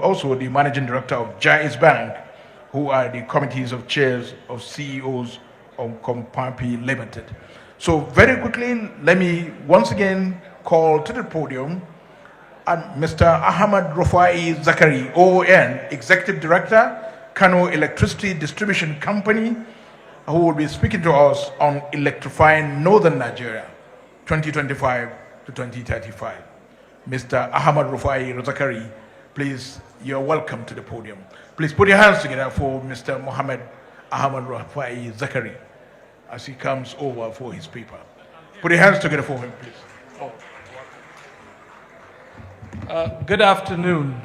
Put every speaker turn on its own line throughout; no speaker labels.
Also the managing director of Jais Bank, who are the committees of chairs of CEOs of Compapi Limited. So very quickly, let me once again call to the podium and Mr. Ahmad Rufai Zakari, OON, Executive Director, Kano Electricity Distribution Company, who will be speaking to us on electrifying Northern Nigeria, 2025 to 2035. Mr. Ahmad Rufai Zakari, please, you're welcome to the podium. Please put your hands together for Mr. Mohammed Ahmad Rufai Zakari as he comes over for his paper. Put your hands together for him, please.
Good afternoon.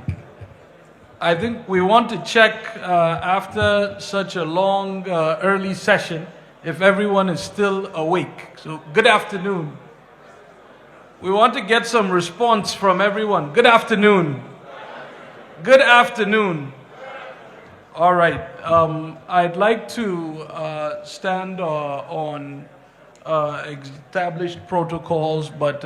I think we want to check after such a long early session if everyone is still awake. So good afternoon. We want to get some response from everyone. Good afternoon. Good afternoon. All right. I'd like to stand on established protocols, but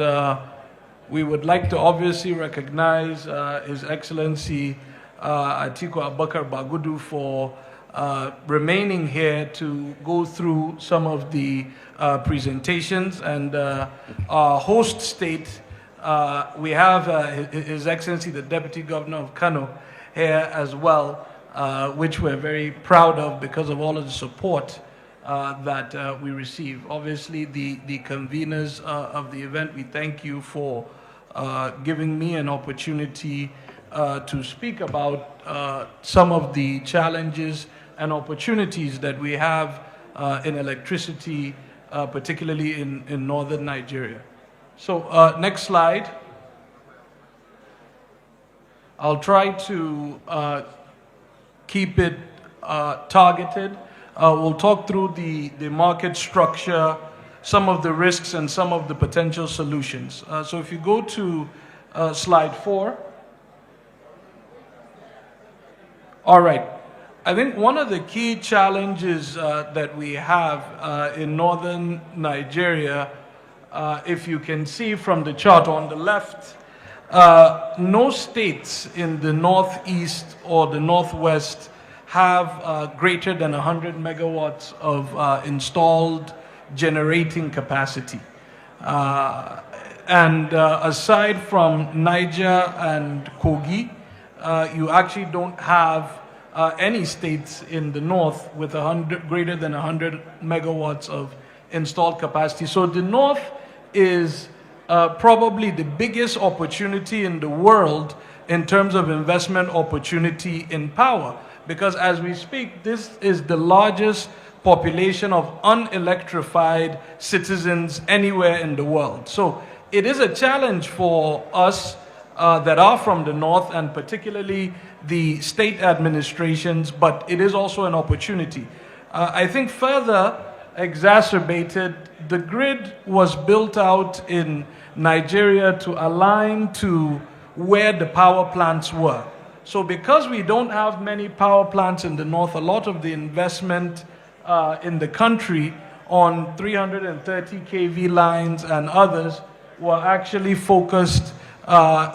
we would like to obviously recognize His Excellency Atiku Abubakar Bagudu for remaining here to go through some of the presentations, and our host state, we have His Excellency the Deputy Governor of Kano here as well, which we're very proud of because of all of the support that we receive. Obviously, the conveners of the event, we thank you for giving me an opportunity to speak about some of the challenges and opportunities that we have in electricity, particularly in northern Nigeria. So next slide. I'll try to keep it targeted. We'll talk through the market structure, some of the risks, and some of the potential solutions. So if you go to slide 4. All right. I think one of the key challenges that we have in northern Nigeria, if you can see from the chart on the left, no states in the northeast or the northwest have greater than 100 megawatts of installed generating capacity. And aside from Niger and Kogi, you actually don't have any states in the north with greater than 100 megawatts of installed capacity. So the north is probably the biggest opportunity in the world in terms of investment opportunity in power, because as we speak, this is the largest population of unelectrified citizens anywhere in the world. So it is a challenge for us that are from the north, and particularly the state administrations, but it is also an opportunity. I think further exacerbated, the grid was built out in Nigeria to align to where the power plants were. So because we don't have many power plants in the north, a lot of the investment in the country on 330 kV lines and others were actually focused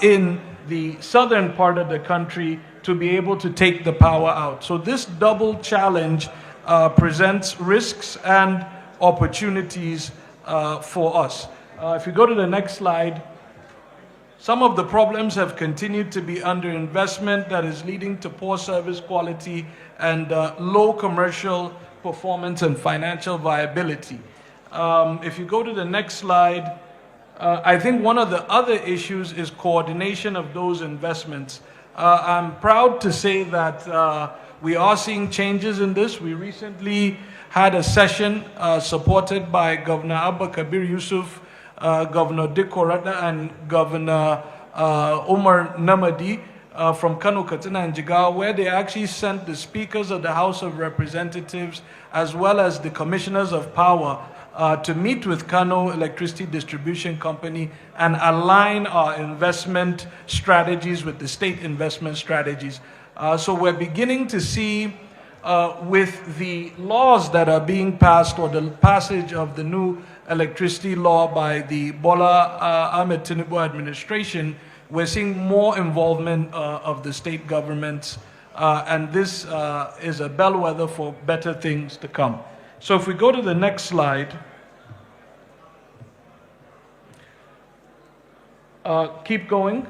in the southern part of the country to be able to take the power out. So this double challenge presents risks and opportunities for us. If you go to the next slide, some of the problems have continued to be underinvestment that is leading to poor service quality and low commercial performance and financial viability. If you go to the next slide, I think one of the other issues is coordination of those investments. I'm proud to say that we are seeing changes in this. We recently had a session supported by Governor Abba Kabir Yusuf, Governor Dikko Radda, and Governor Umar Namadi from Kano, Katsina, and Jigawa, where they actually sent the speakers of the House of Representatives as well as the commissioners of power to meet with Kano Electricity Distribution Company and align our investment strategies with the state investment strategies. So we're beginning to see with the laws that are being passed, or the passage of the new electricity law by the Bola Ahmed Tinubu administration, we're seeing more involvement of the state governments, and this is a bellwether for better things to come. So if we go to the next slide, keep going.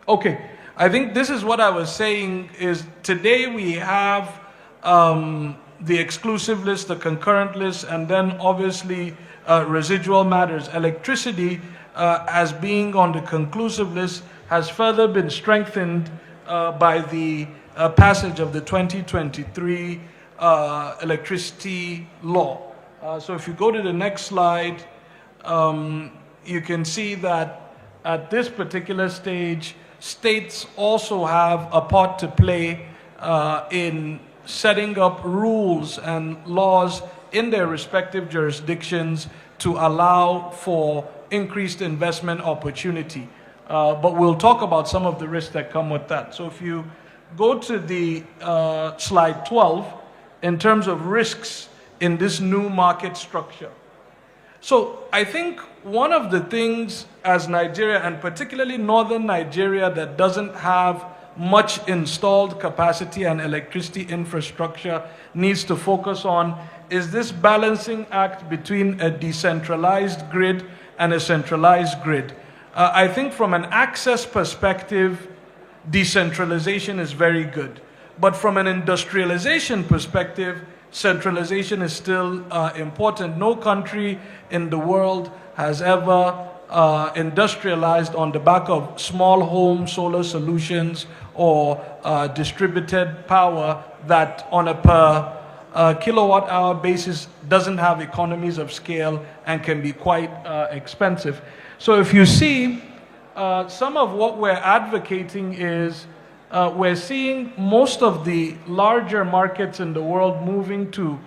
Okay, I think this is what I was saying is today we have the exclusive list, the concurrent list, and then obviously residual matters. Electricity as being on the conclusive list has further been strengthened by the passage of the 2023 electricity law. So if you go to the next slide, you can see that at this particular stage, states also have a part to play in setting up rules and laws in their respective jurisdictions to allow for increased investment opportunity. But we'll talk about some of the risks that come with that. So if you go to the slide 12, in terms of risks in this new market structure. So I think one of the things as Nigeria, and particularly northern Nigeria, that doesn't have much installed capacity and electricity infrastructure needs to focus on is this balancing act between a decentralized grid and a centralized grid. I think from an access perspective, decentralization is very good. But from an industrialization perspective, centralization is still important. No country in the world has ever industrialized on the back of small home solar solutions or distributed power that on a per kilowatt hour basis doesn't have economies of scale and can be quite expensive. So if you see, some of what we're advocating is we're seeing most of the larger markets in the world moving to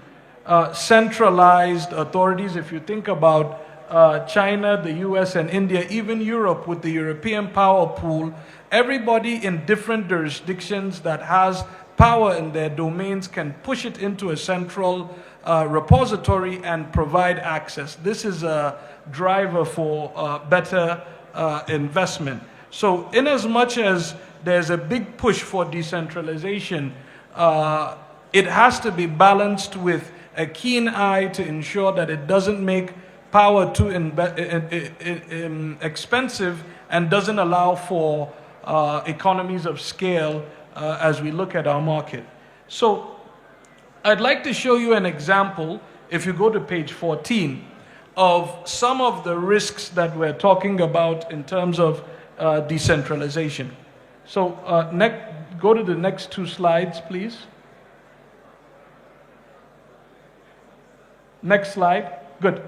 centralized authorities. If you think about China, the US, and India, even Europe with the European power pool, everybody in different jurisdictions that has power in their domains can push it into a central repository and provide access. This is a driver for better investment. So in as much as there's a big push for decentralization, it has to be balanced with a keen eye to ensure that it doesn't make power too expensive and doesn't allow for economies of scale as we look at our market. So I'd like to show you an example, if you go to page 14, of some of the risks that we're talking about in terms of decentralization. So go to the next two slides, please. Next slide. Good.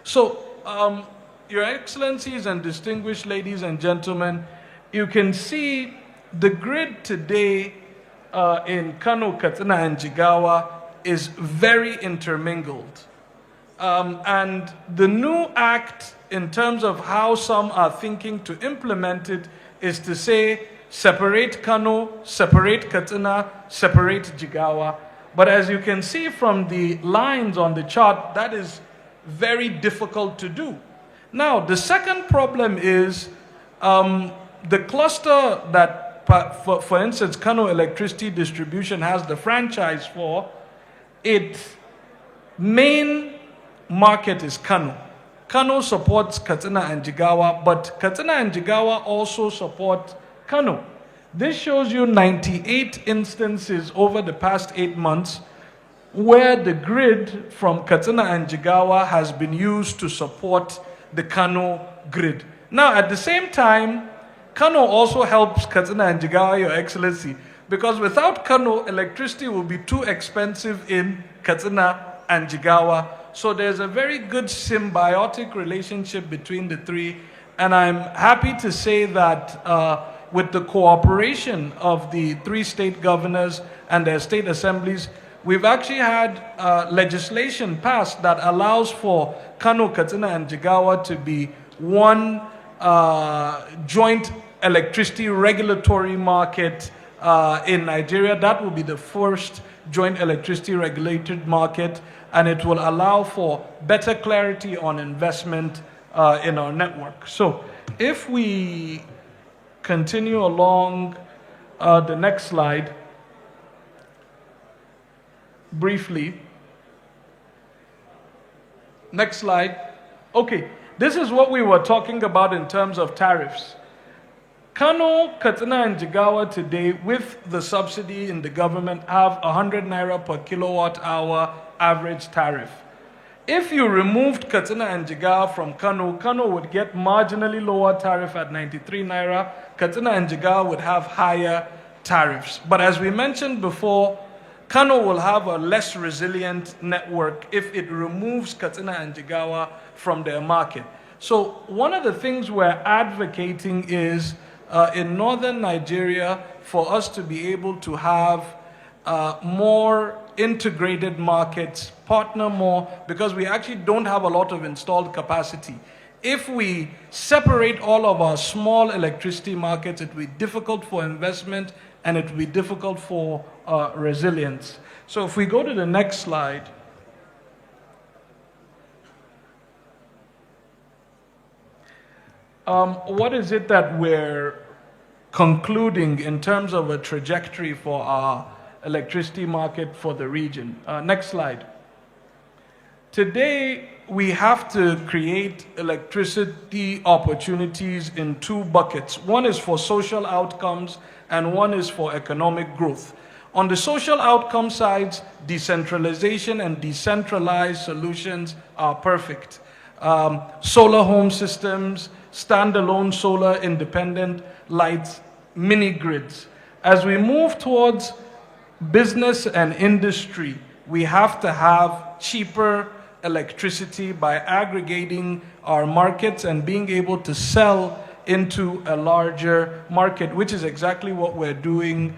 So, Your Excellencies and distinguished ladies and gentlemen, you can see the grid today in Kano, Katsina, and Jigawa is very intermingled. And the new act, in terms of how some are thinking to implement it, is to say, separate Kano, separate Katsina, separate Jigawa. But as you can see from the lines on the chart, that is very difficult to do. Now, the second problem is the cluster that, for instance, Kano Electricity Distribution has the franchise for, its main market is Kano. Kano supports Katsina and Jigawa, but Katsina and Jigawa also support Kano. This shows you 98 instances over the past 8 months where the grid from Katsina and Jigawa has been used to support the Kano grid. Now, at the same time, Kano also helps Katsina and Jigawa, Your Excellency, because without Kano, electricity will be too expensive in Katsina and Jigawa. So there's a very good symbiotic relationship between the three, and I'm happy to say that with the cooperation of the three state governors and their state assemblies, we've actually had legislation passed that allows for Kano, Katsina, and Jigawa to be one joint electricity regulatory market in Nigeria. That will be the first joint electricity regulated market, and it will allow for better clarity on investment in our network. So if we continue along the next slide, briefly. Next slide. Okay, this is what we were talking about in terms of tariffs. Kano, Katsina, and Jigawa today, with the subsidy in the government, have 100 naira per kilowatt hour average tariff. If you removed Katsina and Jigawa from Kano, Kano would get marginally lower tariff at 93 naira. Katsina and Jigawa would have higher tariffs. But as we mentioned before, Kano will have a less resilient network if it removes Katsina and Jigawa from their market. So one of the things we're advocating is in northern Nigeria for us to be able to have more integrated markets, partner more, because we actually don't have a lot of installed capacity. If we separate all of our small electricity markets, it will be difficult for investment and it will be difficult for resilience. So if we go to the next slide. What is it that we're concluding in terms of a trajectory for our electricity market for the region? Next slide. Today, we have to create electricity opportunities in two buckets. One is for social outcomes and one is for economic growth. On the social outcome sides, decentralization and decentralized solutions are perfect. Solar home systems, standalone solar independent lights, mini grids. As we move towards business and industry, we have to have cheaper electricity by aggregating our markets and being able to sell into a larger market, which is exactly what we're doing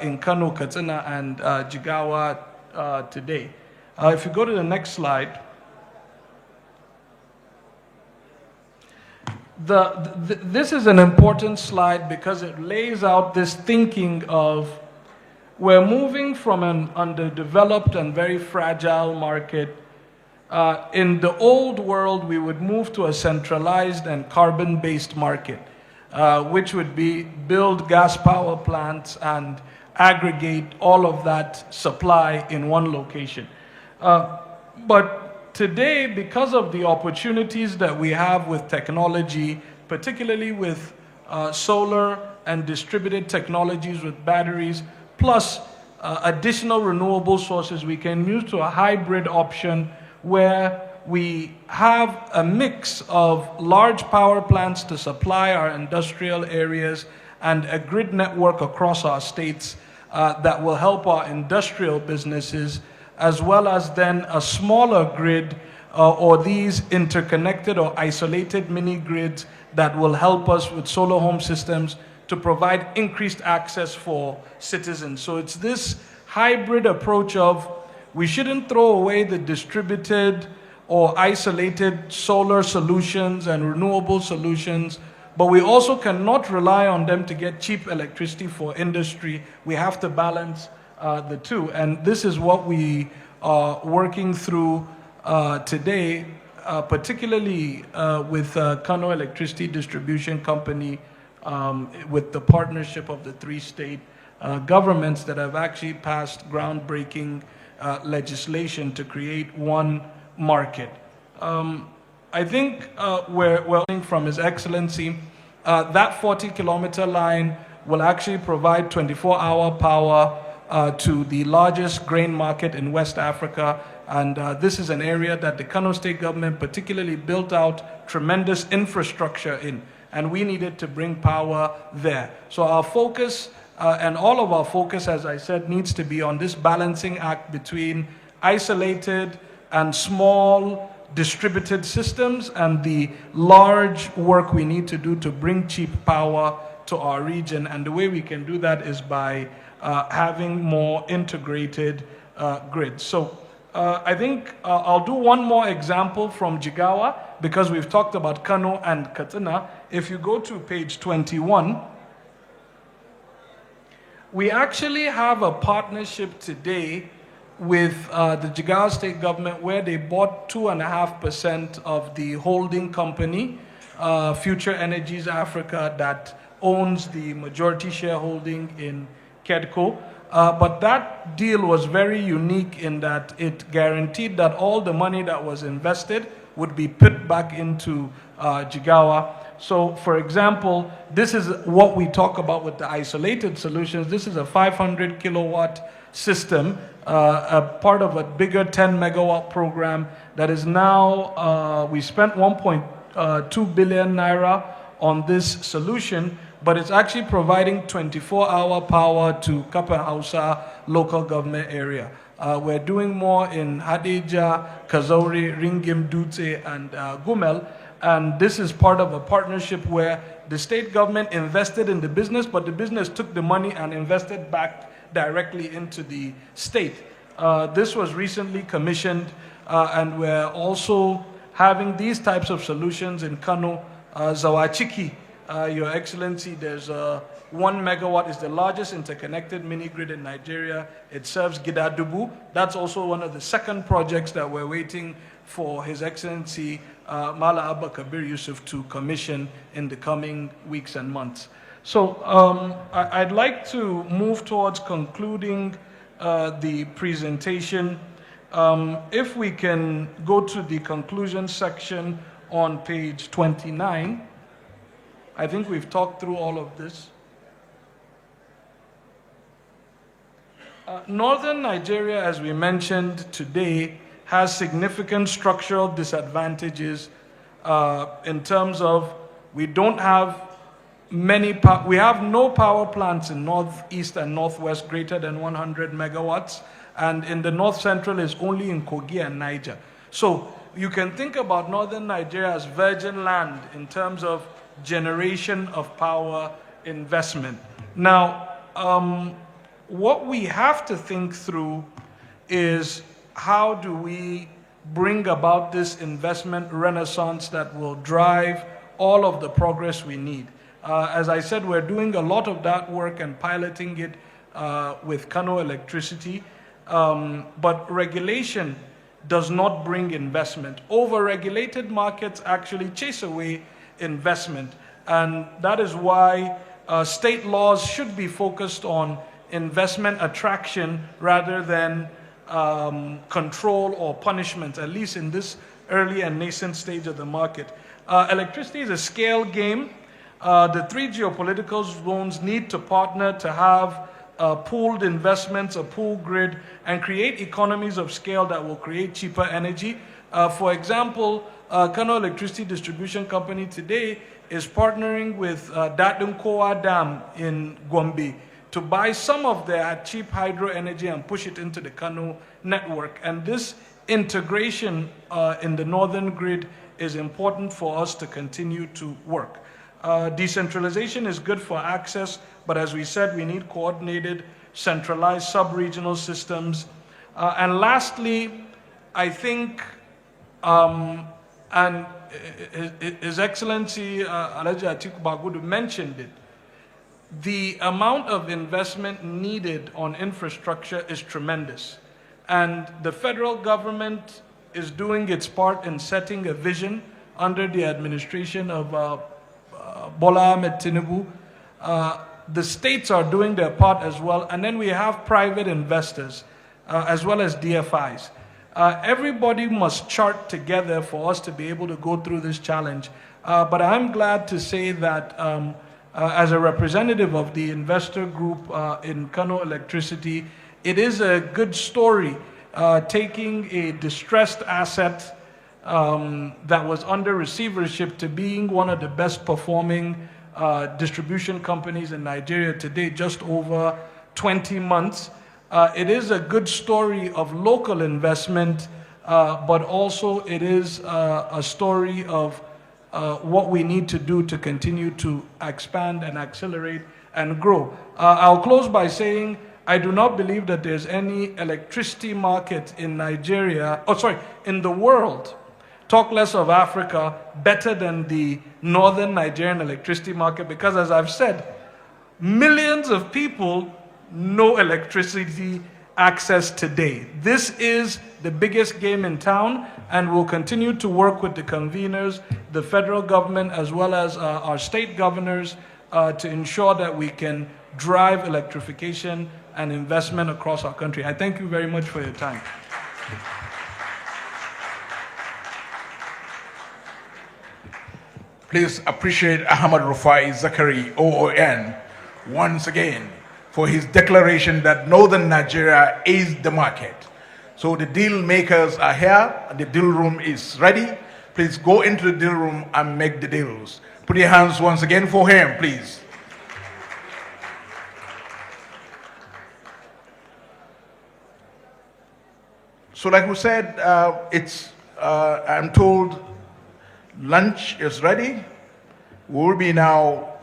in Kano, Katsina, and Jigawa today. If you go to the next slide. This is an important slide because it lays out this thinking of we're moving from an underdeveloped and very fragile market. In the old world, we would move to a centralized and carbon-based market, which would be build gas power plants and aggregate all of that supply in one location. But today, because of the opportunities that we have with technology, particularly with solar and distributed technologies with batteries, plus additional renewable sources, we can move to a hybrid option where we have a mix of large power plants to supply our industrial areas and a grid network across our states that will help our industrial businesses, as well as then a smaller grid or these interconnected or isolated mini grids that will help us with solar home systems to provide increased access for citizens. So it's this hybrid approach of we shouldn't throw away the distributed or isolated solar solutions and renewable solutions, but we also cannot rely on them to get cheap electricity for industry. We have to balance the two. And this is what we are working through today, particularly with Kano Electricity Distribution Company, with the partnership of the three state governments that have actually passed groundbreaking legislation to create one market. I think we're learning from His Excellency, that 40-kilometer line will actually provide 24-hour power to the largest grain market in West Africa. And this is an area that the Kano State government particularly built out tremendous infrastructure in. And we needed to bring power there. So our focus and all of our focus, as I said, needs to be on this balancing act between isolated and small distributed systems and the large work we need to do to bring cheap power to our region. And the way we can do that is by having more integrated grids. So I think I'll do one more example from Jigawa because we've talked about Kano and Katsina. If you go to page 21, we actually have a partnership today with the Jigawa state government, where they bought 2.5% of the holding company, Future Energies Africa, that owns the majority shareholding in KEDCO. But that deal was very unique in that it guaranteed that all the money that was invested would be put back into Jigawa. So, for example, this is what we talk about with the isolated solutions. This is a 500 kilowatt system, a part of a bigger 10 megawatt program that is now, we spent 1.2 billion naira on this solution, but it's actually providing 24-hour power to Kapa Hausa local government area. We're doing more in Hadejia, Kazauri, Ringim, Dutse, and Gumel. And this is part of a partnership where the state government invested in the business, but the business took the money and invested back directly into the state. This was recently commissioned, and we're also having these types of solutions in Kano. Zawachiki, Your Excellency, there's 1 megawatt, is the largest interconnected mini grid in Nigeria. It serves Gidadubu. That's also one of the second projects that we're waiting for His Excellency Mala Abba Kabir Yusuf to commission in the coming weeks and months. So I'd like to move towards concluding the presentation. If we can go to the conclusion section on page 29. I think we've talked through all of this. Northern Nigeria, as we mentioned today, has significant structural disadvantages in terms of we don't have we have no power plants in northeast and northwest greater than 100 megawatts, and in the north central is only in Kogi and Niger. So you can think about northern Nigeria as virgin land in terms of generation of power investment. Now, what we have to think through is how do we bring about this investment renaissance that will drive all of the progress we need. As I said, we're doing a lot of that work and piloting it with Kano Electricity, but regulation does not bring investment. Over-regulated markets actually chase away investment, and that is why state laws should be focused on investment attraction rather than control or punishment, at least in this early and nascent stage of the market. Electricity is a scale game. The three geopolitical zones need to partner to have pooled investments, a pool grid, and create economies of scale that will create cheaper energy. For example, Kano Electricity Distribution Company today is partnering with Datunkowa Dam in Gombe to buy some of their cheap hydro energy and push it into the Kano network. And this integration in the northern grid is important for us to continue to work. Decentralization is good for access, but as we said, we need coordinated, centralized sub-regional systems. And lastly, I think, and His Excellency Alhaji Atiku Bagudu mentioned it, the amount of investment needed on infrastructure is tremendous. And the federal government is doing its part in setting a vision under the administration of Bola Ahmed Tinubu. The states are doing their part as well, and then we have private investors as well as DFIs. Everybody must chart together for us to be able to go through this challenge. But I'm glad to say that as a representative of the investor group in Kano Electricity, it is a good story taking a distressed asset that was under receivership to being one of the best performing distribution companies in Nigeria today, just over 20 months. It is a good story of local investment, but also it is a story of what we need to do to continue to expand and accelerate and grow. I'll close by saying I do not believe that there's any electricity market in Nigeria, in the world, talk less of Africa, better than the northern Nigerian electricity market, because as I've said, millions of people know electricity access today. This is the biggest game in town, and we'll continue to work with the conveners, the federal government, as well as our state governors to ensure that we can drive electrification and investment across our country. I thank you very much for your time.
Please appreciate Ahmad Rufai Zakari, OON, once again for his declaration that Northern Nigeria is the market. So the deal makers are here, and the deal room is ready. Please go into the deal room and make the deals. Put your hands once again for him, please. So like we said, I'm told lunch is ready. We'll be now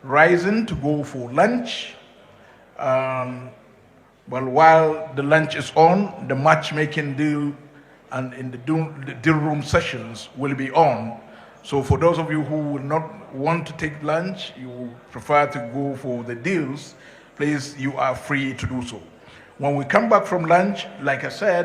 rising to go for lunch. But while the lunch is on, the matchmaking deal and in the deal room sessions will be on. So for those of you who will not want to take lunch, you prefer to go for the deals, please, you are free to do so. When we come back from lunch, like I said,